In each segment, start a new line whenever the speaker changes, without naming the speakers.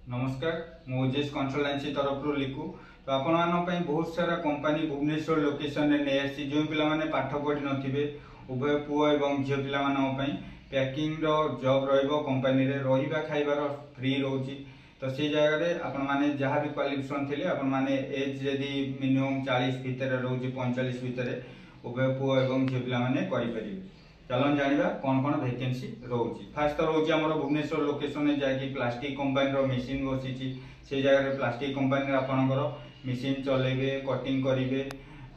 नमस्कार मु ओजेएस कंसल्टेंसी तरफ लिखु तो आपण मान बहुत सारा कंपनी भुवनेश्वर लोकेशन रे नै आसी जो पिला माने पाठ पढ़ी नथिबे उभय पुओ एवं झियो पिला मान पैकिंग रो जॉब रहइबो कंपनी रे रहिबा खाइबार फ्री रहउची। तो से जगह रे आपण माने जहाँ भी क्वालिफिकेशन थिले आपण माने एज यदि मिनिमम 40 भितर रहउची 45 भितर उभय पुओ एवं झियो पिला माने करि परिबे। चलन जानिबा कौन कौन वैकेंसी रोची। फास्ट तो रोची हमर भुवनेश्वर लोकेशन में जाकी प्लास्टिक कंपनी रो मशीन बसिची से जगह रे प्लास्टिक कंपनी रे आपनकर मशीन चलेबे कटिंग करिवे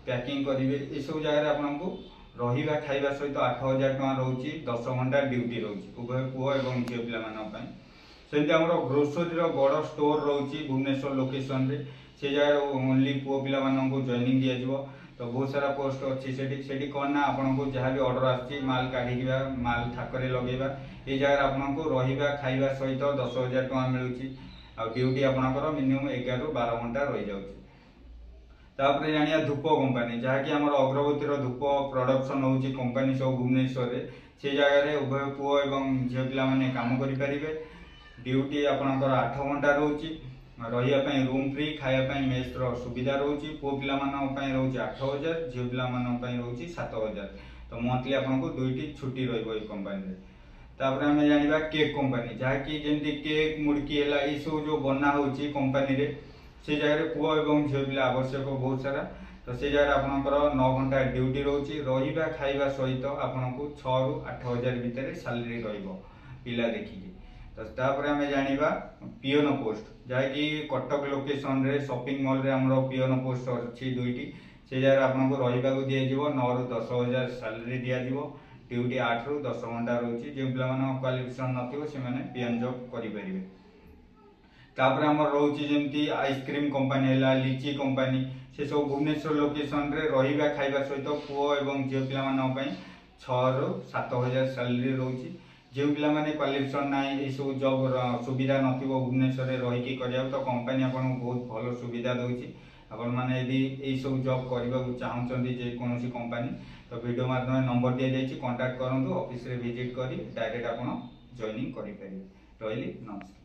पैकिंग करिवे ए सब जगह रे आपनको रहिबा खाइबा सहित 8000 टका रोची 10 घंटा ड्यूटी रोची उभय पुओ एवं झियो पिला मान पई। सेंति हमर ग्रोसरी रो बड़ स्टोर रोची भुवनेश्वर लोकेशन रे से जगह ओनली पुओ पिला मान को जॉइनिंग दिया जिवो। तो बहुत सारा पोस्ट अच्छी सेठी कौन ना आपको जहाँ भी ऑर्डर आसी माल काढ़ी माल थाकरे लगेगा ये जगह आपको रहा खाइबा सहित 10,000 टका मिलूँ आ ड्यूटी आपंकर मिनिमम 11 ରୁ 12 घंटा रही जाऊँगी। जानिया धूप कंपानी जहाँकि आम अग्रगतिर धूप प्रोडक्शन होची कंपानी सब भुवनेश्वर रे से जगह उभय पुओ एवं झियो पिला माने काम करें। ड्यूटी आपंकर 8 घंटा रोची रही रूम फ्री खाया मेस सुविधा रोची पुओ पिला रोचे 8,000 झियो पिला रोचे 7,000। तो मंथली आपको 2टी छुट्टी रही कंपानी आम जाना केक कंपानी जहाँकि जमी केक मुड़की है ये सब जो बना होची कंपानी रे से जगह पुओ एवं झियो पिला आवश्यक बहुत सारा। तो से जगह आपंकर 9 घंटा ड्यूटी रोची रहा खाइबा सहित आपको 6 ରୁ 8,000 भितर सैलरी पिला देखिकी। तो तापर आम जाना पियोन पोस्ट जहाँकि कटक लोकेशन रे शॉपिंग मॉल रे हमरो पियोन पोस्ट अच्छी 2टी से जगह आपको रहा दिया 9 ରୁ 10,000 सैलरी दिया ड्यूटी 8 ରୁ 10 घंटा रोची जो पिला क्वालिफिकेशन नथिबो से माने पियोन जॉब करि परिबे। तापर हमर रोची जेमती आइसक्रीम कंपनी है लीची कंपनी से सब भुवनेश्वर लोकेशन रे रहिबा खाइबा सहित पुओ एवं झियो पिला 6 ରୁ 7,000 सैलरी रोची जो पिला माने क्वालिफिकेशन ना ये सब जॉब सुविधा नथिबो भुवनेश्वर रे रही करिया तो कंपनी आपन बहुत भलो सुविधा दोची। आपण माने यदि ये सब जॉब करबा चाहउछंती जे कोनोसी कंपनी तो वीडियो माध्यम नंबर दिया जायछि कांटेक्ट करंतु ऑफिस रे विजिट करी डायरेक्ट आपण जॉइनिंग करि परिबे। रहिली नमस्कार।